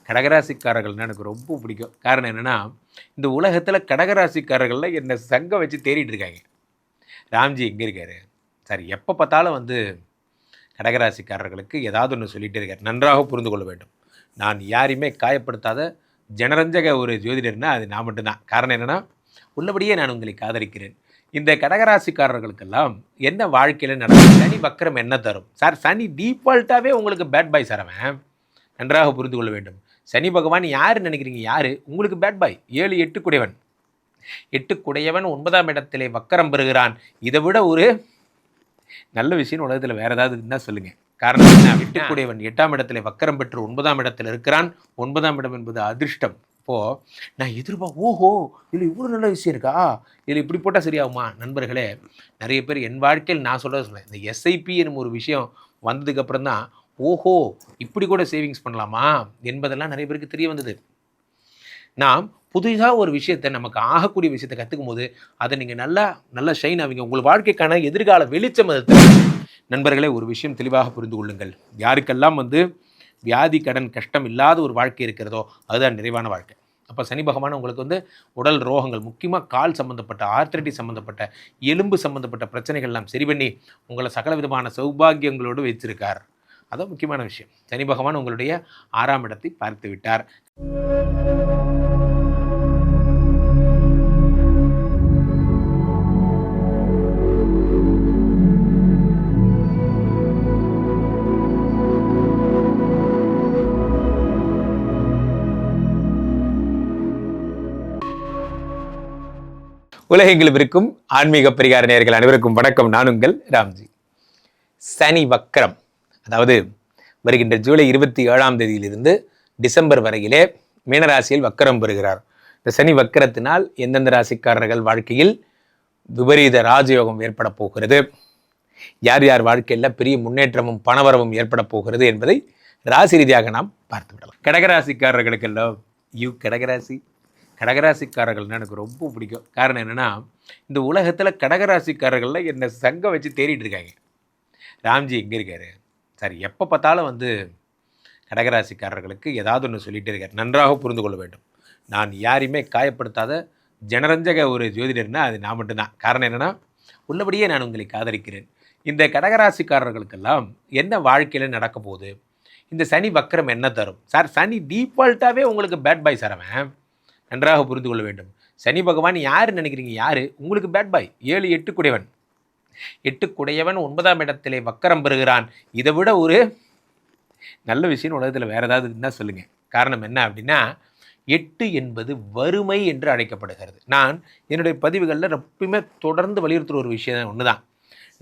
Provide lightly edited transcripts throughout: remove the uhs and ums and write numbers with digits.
கடகராசிக்காரர்கள்னால் எனக்கு ரொம்ப பிடிக்கும். காரணம் என்னென்னா, இந்த உலகத்தில் கடகராசிக்காரர்களில் என்னை சங்கம் வச்சு தேடிட்டு இருக்காங்க. ராம்ஜி எங்கே இருக்கார் சார்? எப்போ பார்த்தாலும் வந்து கடகராசிக்காரர்களுக்கு ஏதாவது ஒன்று சொல்லிகிட்டே இருக்கார். நன்றாக புரிந்து கொள்ள வேண்டும். நான் யாரையுமே காயப்படுத்தாத ஜனரஞ்சக ஒரு ஜோதிடர்னா அது நான் மட்டும்தான். காரணம் என்னென்னா, உள்ளபடியே நான் உங்களை காதலிக்கிறேன். இந்த கடகராசிக்காரர்களுக்கெல்லாம் என்ன வாழ்க்கையில் நடக்கும்? சனி வக்கரம் என்ன தரும் சார்? சனி டீஃபால்ட்டாகவே உங்களுக்கு பேட் பாய் சார். அவன் நன்றாக புரிந்து கொள்ள வேண்டும். சனி பகவான் யார் நினைக்கிறீங்க? யார் உங்களுக்கு பேட் பாய்? 7 8 குடையவன். 8 குடையவன் 9ஆம் இடத்திலே வக்கரம் பெறுகிறான். இதை விட ஒரு நல்ல விஷயம் உலகத்தில் வேறு ஏதாவது இருந்தால் சொல்லுங்கள். காரணம் என்ன? 8 குடையவன் 8ஆம் இடத்திலே வக்கரம் பெற்று 9ஆம் இடத்தில் இருக்கிறான். 9ஆம் இடம் என்பது அதிர்ஷ்டம். இப்போது நான் ஓஹோ இதில் இவ்வளோ நல்ல விஷயம் இருக்கா, இதில் இப்படி போட்டால் சரியாகுமா? நண்பர்களே, நிறைய பேர் என் வாழ்க்கையில் நான் சொல்கிறேன், இந்த எஸ்ஐபி என்னும் ஒரு விஷயம் வந்ததுக்கப்புறம் தான் ஓஹோ இப்படி கூட சேவிங்ஸ் பண்ணலாமா என்பதெல்லாம் நிறைய பேருக்கு தெரிய வந்தது. நாம் புதிதாக ஒரு விஷயத்தை, நமக்கு ஆகக்கூடிய விஷயத்தை கற்றுக்கும் போது அதை நீங்கள் நல்லா ஷைன் ஆவீங்க. உங்கள் வாழ்க்கைக்கான எதிர்கால வெளிச்சம் அது. நண்பர்களே, ஒரு விஷயம் தெளிவாக புரிந்து கொள்ளுங்கள். யாருக்கெல்லாம் வந்து வியாதி கடன் கஷ்டம் இல்லாத ஒரு வாழ்க்கை இருக்கிறதோ அதுதான் நிறைவான வாழ்க்கை. அப்போ சனி பகவான் உங்களுக்கு வந்து உடல் ரோகங்கள், முக்கியமாக கால் சம்மந்தப்பட்ட, ஆர்த்ரைட்டிஸ் சம்மந்தப்பட்ட, எலும்பு சம்மந்தப்பட்ட பிரச்சனைகள்லாம் சரி பண்ணி உங்களை சகல விதமான சௌபாகியங்களோடு வைத்திருக்கார். அதான் முக்கியமான விஷயம். சனி பகவான் உங்களுடைய 6ஆம் இடத்தை பார்த்து விட்டார். உலகெங்கிலும் இருக்கும் ஆன்மீக பரிகார நேயர்கள் அனைவருக்கும் வணக்கம். நான் உங்கள் ராம்ஜி. சனி வக்கரம், அதாவது வருகின்ற ஜூலை 27ஆம் தேதியிலிருந்து டிசம்பர் வரையிலே மீனராசியில் வக்கரம் பெறுகிறார். இந்த சனி வக்கரத்தினால் எந்தெந்த ராசிக்காரர்கள் வாழ்க்கையில் விபரீத ராஜயோகம் ஏற்பட போகிறது, யார் யார் வாழ்க்கையில் பெரிய முன்னேற்றமும் பணவரவும் ஏற்பட போகிறது என்பதை ராசி ரீதியாக நாம் பார்த்து விடலாம். கடகராசிக்காரர்களுக்கெல்லாம் கடகராசிக்காரர்கள்னால் எனக்கு ரொம்ப பிடிக்கும். காரணம் என்னென்னா, இந்த உலகத்தில் கடகராசிக்காரர்களில் என்னை சங்கம் வச்சு தேடிட்டு இருக்காங்க. ராம்ஜி எங்கே இருக்கார் சார்? எப்போ பார்த்தாலும் வந்து கடகராசிக்காரர்களுக்கு ஏதாவது ஒன்று சொல்லிகிட்டே இருக்கார். நன்றாக புரிந்து கொள்ள வேண்டும். நான் யாரையுமே காயப்படுத்தாத ஜனரஞ்சக ஒரு ஜோதிடர்னா அது நான் மட்டும்தான். காரணம் என்னென்னா, உள்ளபடியே நான் உங்களை காதலிக்கிறேன். இந்த கடகராசிக்காரர்களுக்கெல்லாம் என்ன வாழ்க்கையில் நடக்க போகுது? இந்த சனி வக்கரம் என்ன தரும் சார்? சனி டீஃபால்ட்டாகவே உங்களுக்கு பேட் பாய் சார். அவன் நன்றாக புரிந்து கொள்ள வேண்டும். சனி பகவான் யார் நினைக்கிறீங்க? யார் உங்களுக்கு பேட் பாய்? 7 8 குடையவன். 8 குடையவன் 9ஆம் இடத்திலே வக்கரம் பெறுகிறான். இதை விட ஒரு நல்ல விஷயம் உலகத்தில் வேறு ஏதாவது இருந்தால் சொல்லுங்கள். காரணம் என்ன அப்படின்னா, 8 என்பது வறுமை என்று அழைக்கப்படுகிறது. நான் என்னுடைய பதிவுகளில் எப்பயுமே தொடர்ந்து வலியுறுத்துகிற ஒரு விஷயம் ஒன்று தான்.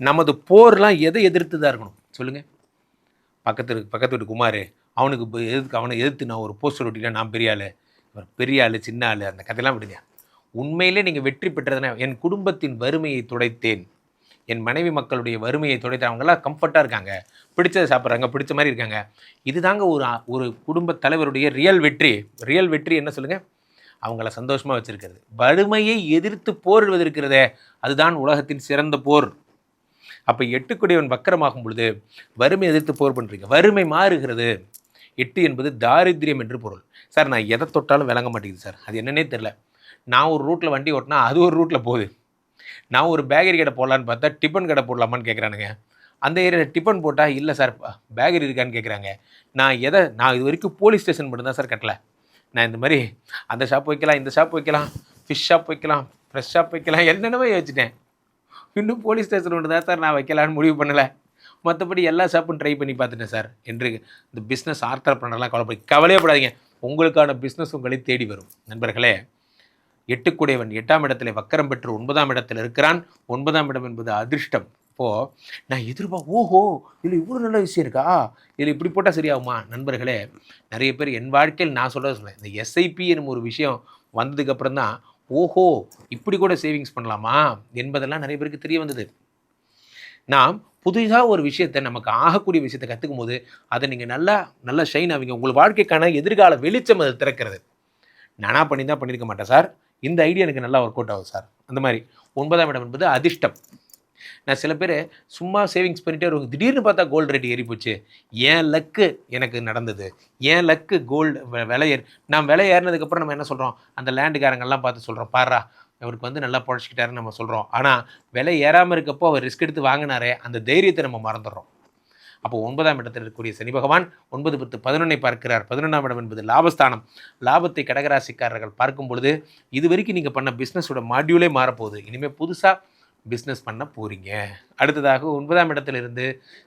நமது போர்லாம் எதை எதிர்த்து தான் இருக்கணும் சொல்லுங்கள். பக்கத்து வீட்டு குமார், அவனை எதிர்த்து நான் ஒரு போஸ்டர் ஒட்டினா நான் பெரிய ஆள் சின்ன ஆள், அந்த கதையெல்லாம் விடுங்க. உண்மையிலே நீங்கள் வெற்றி பெற்றதுனா, என் குடும்பத்தின் வறுமையை துடைத்தேன், என் மனைவி மக்களுடைய வறுமையை துடைத்தேன், அவங்களாம் கம்ஃபர்ட்டாக இருக்காங்க, பிடிச்சதை சாப்பிட்றாங்க, பிடிச்ச மாதிரி இருக்காங்க. இதுதாங்க ஒரு குடும்ப தலைவருடைய ரியல் வெற்றி என்ன சொல்லுங்கள்? அவங்கள சந்தோஷமாக வச்சுருக்கிறது. வறுமையை எதிர்த்து போரிடுவது இருக்கிறதே, அதுதான் உலகத்தின் சிறந்த போர். அப்போ 8 குடையவன் வக்கரமாகும் பொழுது வறுமை எதிர்த்து போர் பண்ணுறீங்க. வறுமை மாறுகிறது. 8 என்பது தாரித்ரியம் என்று பொருள். சார், நான் எதை தொட்டாலும் விளங்க மாட்டேங்குது சார், அது என்னன்னே தெரில. நான் ஒரு ரூட்டில் வண்டி ஓட்டினா அது ஒரு ரூட்டில் போகுது. நான் ஒரு பேக்கரி கடை போடலான்னு பார்த்தா டிஃபன் கடை போடலாமான்னு கேட்குறானுங்க. அந்த ஏரியாவில் டிஃபன் போட்டால் இல்லை சார் பேக்கரி இருக்கான்னு கேட்குறாங்க. நான் இது வரைக்கும் போலீஸ் ஸ்டேஷன் மட்டும்தான் சார் கட்டலை. நான் இந்த மாதிரி அந்த ஷாப் வைக்கலாம், இந்த ஷாப் வைக்கலாம், ஃபிஷ் ஷாப் வைக்கலாம், ஃப்ரெஷ் ஷாப் வைக்கலாம், என்னென்னவே வச்சுட்டேன். இன்னும் போலீஸ் ஸ்டேஷன் ஒன்று தான் சார் நான் வைக்கலான்னு முடிவு பண்ணலை. மற்றபடி எல்லா ஷாப்பும் ட்ரை பண்ணி பார்த்துட்டேன் சார் என்று இந்த பிஸ்னஸ் ஆர்த்தர்ப்ரனர்லாம் கவலையப்படாதீங்க. உங்களுக்கான பிஸ்னஸ் உங்களை தேடி வரும். நண்பர்களே, 8 குடையவன் 8ஆம் இடத்துல வக்கரம் பெற்று 9ஆம் இடத்தில் இருக்கிறான். 9ஆம் இடம் என்பது அதிர்ஷ்டம். இப்போது நான் ஓஹோ இதில் இவ்வளோ நல்ல விஷயம் இருக்கா, இதில் இப்படி போட்டால் சரியாகுமா? நண்பர்களே, நிறைய பேர் என் வாழ்க்கையில் நான் சொல்கிறேன், இந்த எஸ்ஐபி என்னும் ஒரு விஷயம் வந்ததுக்கப்புறம் தான் ஓஹோ இப்படி கூட சேவிங்ஸ் பண்ணலாமா என்பதெல்லாம் நிறைய பேருக்கு தெரிய வந்தது. நாம் புதிதாக ஒரு விஷயத்தை, நமக்கு ஆகக்கூடிய விஷயத்தை கற்றுக்கும் போது அதை நீங்கள் நல்லா ஷைன் ஆவீங்க. உங்கள் வாழ்க்கைக்கான எதிர்கால வெளிச்சம் அது திறக்கிறது. நானாக பண்ணியிருக்க மாட்டேன் சார், இந்த ஐடியா எனக்கு நல்லா ஒர்க் அவுட் ஆகும் சார். அந்த மாதிரி 9ஆம் இடம் என்பது அதிர்ஷ்டம். நான் சில பேர் சும்மா சேவிங்ஸ் பண்ணிட்டே வருவாங்க, திடீர்னு பார்த்தா கோல்டு ரேட் ஏறி போச்சு. ஏன் லக்கு எனக்கு நடந்தது, ஏன் லக்கு கோல்டு விலை ஏறி. நான் விலை ஏறினதுக்கப்புறம் நம்ம என்ன சொல்கிறோம், அந்த லேண்டுக்காரங்கெல்லாம் பார்த்து சொல்கிறோம், பாரா அவருக்கு வந்து நல்லா பொழைச்சிக்கிட்டாருன்னு நம்ம சொல்கிறோம். ஆனால் விலை ஏறாமல் இருக்கப்போ அவர் ரிஸ்க் எடுத்து வாங்கினாரே, அந்த தைரியத்தை நம்ம மறந்துடுறோம். அப்போ 9ஆம் இடத்தில் இருக்கக்கூடிய சனி பகவான் 9, 10, 11 பார்க்கிறார். 11ஆம் இடம் என்பது லாபஸ்தானம். லாபத்தை கடகராசிக்காரர்கள் பார்க்கும் பொழுது இது வரைக்கும் நீங்கள் பண்ண பிஸ்னஸோட மாடியூலே மாறப்போகுது. இனிமேல் புதுசாக பிஸ்னஸ் பண்ண போகிறீங்க. அடுத்ததாக 9ஆம் இடத்திலிருந்து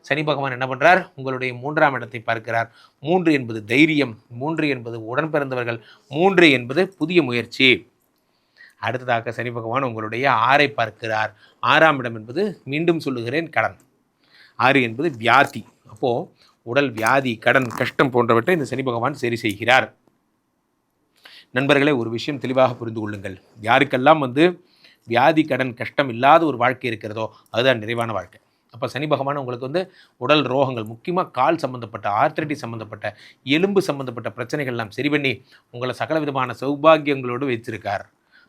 சனி பகவான் என்ன பண்ணுறார், உங்களுடைய 3ஆம் இடத்தை பார்க்கிறார். 3 என்பது தைரியம், 3 என்பது உடன் பிறந்தவர்கள், 3 என்பது புதிய முயற்சி. அடுத்ததாக சனி பகவான் உங்களுடைய 6ஐ பார்க்கிறார். 6ஆம் இடம் என்பது மீண்டும் சொல்லுகிறேன் கடன். 6 என்பது வியாதி. அப்போது உடல் வியாதி, கடன், கஷ்டம் போன்றவற்றை இந்த சனி பகவான் சரி செய்கிறார். நண்பர்களே, ஒரு விஷயம் தெளிவாக புரிந்து கொள்ளுங்கள். யாருக்கெல்லாம் வந்து வியாதி, கடன், கஷ்டம் இல்லாத ஒரு வாழ்க்கை இருக்கிறதோ அதுதான் நிறைவான வாழ்க்கை. அப்போ சனி பகவான் உங்களுக்கு வந்து உடல் ரோகங்கள், முக்கியமாக கால் சம்மந்தப்பட்ட, ஆர்த்ரைட்டிஸ் சம்மந்தப்பட்ட, எலும்பு சம்மந்தப்பட்ட பிரச்சனைகள்லாம் சரி பண்ணி உங்களை சகல விதமான சௌபாகியங்களோடு வைத்திருக்கார்.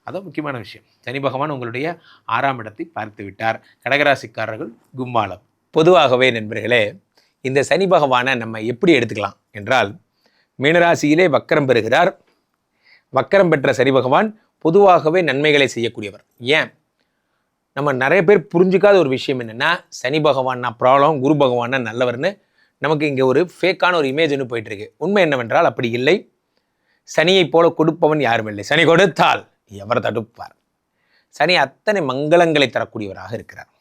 அதான் முக்கியமான விஷயம். சனி பகவான் உங்களுடைய 6ஆம் இடத்தை பார்த்து விட்டார். கடகராசிக்காரர்கள் கும்மாளம். பொதுவாகவே நண்பர்களே, இந்த சனி பகவானை நம்ம எப்படி எடுத்துக்கலாம் என்றால், மீனராசியிலே வக்கரம் பெறுகிறார். வக்கரம் பெற்ற சனி பகவான் பொதுவாகவே நன்மைகளை செய்யக்கூடியவர். ஏன் நம்ம நிறைய பேர் புரிஞ்சிக்காத ஒரு விஷயம் என்னென்னா, சனி பகவான்னா ப்ராப்ளம், குரு பகவான்னா நல்லவர்னு நமக்கு இங்கே ஒரு ஃபேக்கான ஒரு இமேஜ் ஒன்று போயிட்டுருக்கு. உண்மை என்னவென்றால் அப்படி இல்லை. சனியை போல கொடுப்பவன் யாரும் இல்லை. சனி கொடுத்தால் எவர் தடுப்பார். சனி அத்தனை மங்களங்களை தரக்கூடியவராக இருக்கிறார்.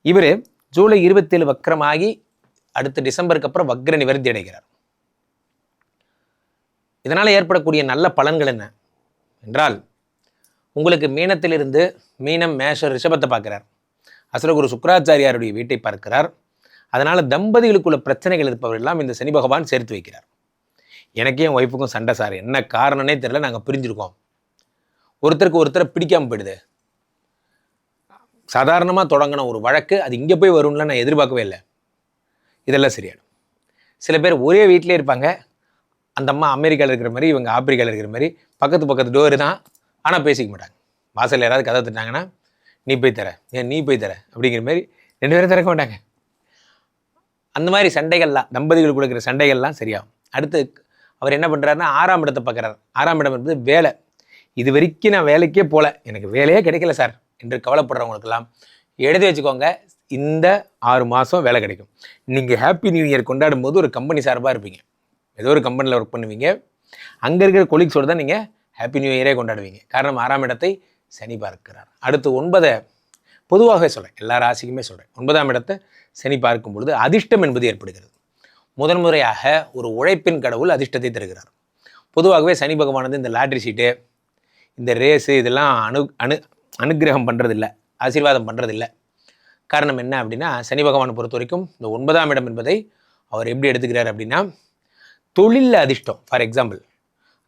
இவர் ஜூலை 27 வக்கரமாகி அடுத்த டிசம்பருக்கு அப்புறம் வக்ர நிவர்த்தி அடைகிறார். இதனால் ஏற்படக்கூடிய நல்ல பலன்கள் என்ன என்றால், உங்களுக்கு மீனத்திலிருந்து மீனம், மேஷம், ரிஷபத்தை பார்க்கிறார். அசுரகுரு சுக்கராச்சாரியாருடைய வீட்டை பார்க்கிறார். அதனால் தம்பதிகளுக்குள்ள பிரச்சனைகள் இருப்பவரெல்லாம் இந்த சனி பகவான் சேர்த்து வைக்கிறார். எனக்கே என் ஒய்ஃபுக்கும் சண்டை சார், என்ன காரணம்னே தெரியல, நாங்கள் பிரிஞ்சிருக்கோம். ஒருத்தருக்கு ஒருத்தரை பிடிக்காமல் போயிடுது. சாதாரணமாக தொடங்கின ஒரு வழக்கு அது இங்கே போய் வரும்ல நான் எதிர்பார்க்கவே இல்லை. இதெல்லாம் சரியாயிடும். சில பேர் ஒரே வீட்டிலே இருப்பாங்க. அந்த அம்மா அமெரிக்காவில் இருக்கிற மாதிரி, இவங்க ஆப்பிரிக்காவில் இருக்கிற மாதிரி, பக்கத்து டோரு தான், ஆனால் பேசிக்க மாட்டாங்க. வாசலில் யாராவது கதை திட்டாங்கன்னா, நீ போய் தர, ஏன் நீ போய் தர அப்படிங்கிற மாதிரி 2 பேரும் திறக்க மாட்டாங்க. அந்த மாதிரி சண்டைகள்லாம், தம்பதிகள் கொடுக்குற சண்டைகள்லாம் சரியாகும். அடுத்து அவர் என்ன பண்ணுறாருன்னா 6ஆம் இடத்தை பார்க்குறாரு. 6ஆம் இடம் என்பது வேலை. இது வரைக்கும் நான் வேலைக்கே போகல, எனக்கு வேலையே கிடைக்கல சார் என்று கவலைப்படுறவங்களுக்கெல்லாம் எழுதி வச்சுக்கோங்க, இந்த 6 மாதம் வேலை கிடைக்கும். நீங்கள் ஹாப்பி நியூ இயர் கொண்டாடும் போது ஒரு கம்பெனி சார்பாக இருப்பீங்க, ஏதோ ஒரு கம்பெனியில் ஒர்க் பண்ணுவீங்க. அங்கே இருக்கிற கொலீக்ஸோடு தான் நீங்கள் ஹாப்பி நியூ இயரே கொண்டாடுவீங்க. காரணம் 6ஆம் இடத்தை சனி பார்க்கிறார். அடுத்து 9 பொதுவாகவே சொல்கிறேன், எல்லா ராசிக்குமே சொல்கிறேன். 9ஆம் இடத்தை சனி பார்க்கும் பொழுது அதிர்ஷ்டம் என்பது ஏற்படுகிறது. முதன்முறையாக ஒரு உழைப்பின் கடவுள் அதிர்ஷ்டத்தை தருகிறார். பொதுவாகவே சனி பகவானது இந்த லாட்ரி சீட்டு, இந்த ரேஸு இதெல்லாம் அனுகிரகம் பண்ணுறதில்லை, ஆசீர்வாதம் பண்ணுறதில்லை. காரணம் என்ன அப்படின்னா, சனி பகவானை பொறுத்த வரைக்கும் இந்த 9ஆம் இடம் என்பதை அவர் எப்படி எடுத்துக்கிறார் அப்படின்னா, தொழிலில் அதிர்ஷ்டம். ஃபார் எக்ஸாம்பிள்,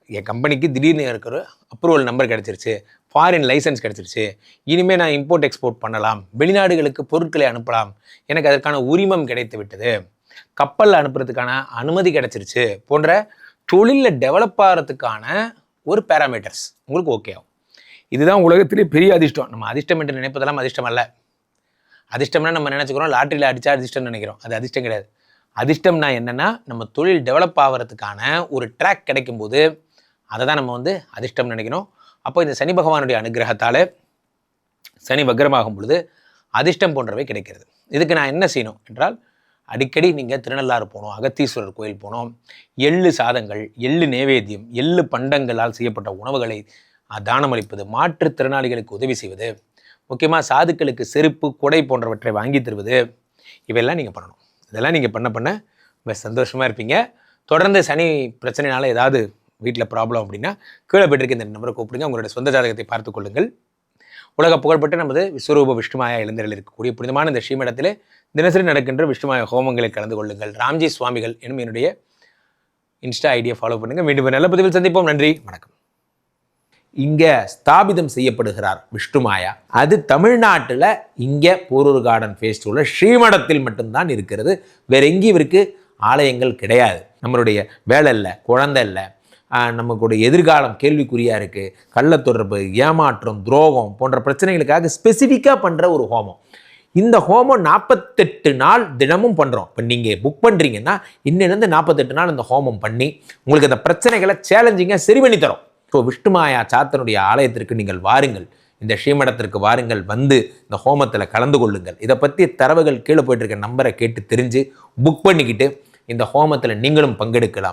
என் கம்பெனிக்கு திடீர்னு இருக்கிற அப்ரூவல் நம்பர் கிடச்சிருச்சு, ஃபாரின் லைசன்ஸ் கிடச்சிருச்சு, இனிமேல் நான் இம்போர்ட் எக்ஸ்போர்ட் பண்ணலாம், வெளிநாடுகளுக்கு பொருட்களை அனுப்பலாம், எனக்கு அதற்கான உரிமம் கிடைத்து விட்டது, கப்பலில் அனுப்புறதுக்கான அனுமதி கிடச்சிருச்சு போன்ற தொழிலில் டெவலப் ஆகிறதுக்கான ஒரு பேராமீட்டர்ஸ் உங்களுக்கு ஓகே ஆகும். இதுதான் உலகத்திலே பெரிய அதிர்ஷ்டம். நம்ம அதிர்ஷ்டம் என்று நினைப்பதெல்லாம் அதிர்ஷ்டம் அல்ல. அதிர்ஷ்டம்னா நம்ம நினச்சிக்கிறோம் லாட்ரியில் அடித்தா அதிர்ஷ்டம்னு நினைக்கிறோம். அது அதிர்ஷ்டம் கிடையாது. அதிர்ஷ்டம்னா என்னென்னா, நம்ம தொழில் டெவலப் ஆகிறதுக்கான ஒரு ட்ராக் கிடைக்கும்போது அதை தான் நம்ம வந்து அதிர்ஷ்டம் நினைக்கணும். அப்போ இந்த சனி பகவானுடைய அனுகிரகத்தால் சனி வக்ரமாகும் பொழுது அதிர்ஷ்டம் போன்றவை கிடைக்கிறது. இதுக்கு நான் என்ன செய்யணும் என்றால், அடிக்கடி நீங்கள் திருநள்ளாறு போகணும், அகத்தீஸ்வரர் கோயில் போகணும், எள்ளு சாதங்கள், எள்ளு நேவேத்தியம், எள்ளு பண்டங்களால் செய்யப்பட்ட உணவுகளை தானமளிப்பது, மாற்றுத்திறனாளிகளுக்கு உதவி செய்வது, முக்கியமாக சாதுக்களுக்கு செருப்பு, கொடை போன்றவற்றை வாங்கி தருவது, இவையெல்லாம் நீங்கள் பண்ணணும். இதெல்லாம் நீங்கள் பண்ண சந்தோஷமாக இருப்பீங்க. தொடர்ந்து சனி பிரச்சனைனால ஏதாவது வீட்டில் ப்ராப்ளம் அப்படின்னா கீழே போய்ட்டு இந்த நம்பரை கூப்பிடுங்க. உங்களுடைய சொந்த ஜாதகத்தை பார்த்து கொள்ளுங்கள். உலக புகழ்பெற்ற நமது விஸ்வரூப விஷ்ணுமாயா இளைஞர்கள் இருக்கக்கூடிய புனிதமான இந்த ஸ்ரீமடத்திலே தினசரி நடக்கின்ற விஷ்ணுமாயா ஹோமங்களை கலந்து கொள்ளுங்கள். ராம்ஜி சுவாமிகள் என்னும் என்னுடைய இன்ஸ்டா ஐடியை ஃபாலோ பண்ணுங்கள். மீண்டும் நல்ல பதிவில் சந்திப்போம். நன்றி, வணக்கம். இங்கே ஸ்தாபிதம் செய்யப்படுகிறார் விஷ்ணுமாயா. அது தமிழ்நாட்டில் இங்கே போரூர் கார்டன் ஃபேஸ் 2ல ஸ்ரீமடத்தில் மட்டும்தான் இருக்கிறது. வேற எங்கேயும் இவருக்கு ஆலயங்கள் கிடையாது. நம்மளுடைய வேலை இல்லை, குழந்தை இல்லை, நமக்குடைய எதிர்காலம் கேள்விக்குறியாக இருக்குது, கள்ள தொடர்பு, ஏமாற்றம், துரோகம் போன்ற பிரச்சனைகளுக்காக ஸ்பெசிஃபிக்காக பண்ணுற ஒரு ஹோமம். இந்த ஹோமம் 48 நாள் தினமும் பண்ணுறோம். இப்போ நீங்கள் புக் பண்ணுறீங்கன்னா இன்னிலிருந்து 48 நாள் இந்த ஹோமம் பண்ணி உங்களுக்கு அந்த பிரச்சனைகளை சேலஞ்சிங்காக சரி பண்ணி தரோம். ஸோ விஷ்ணுமாயா சாத்தனுடைய ஆலயத்திற்கு நீங்கள் வாருங்கள், இந்த ஸ்ரீமடத்திற்கு வாருங்கள், வந்து இந்த ஹோமத்தில் கலந்து கொள்ளுங்கள். இதை பற்றி தரவுகள் கீழே போயிட்டு இருக்க நம்பரை கேட்டு தெரிஞ்சு புக் பண்ணிக்கிட்டு இந்த ஹோமத்தில் நீங்களும் பங்கெடுக்கலாம்.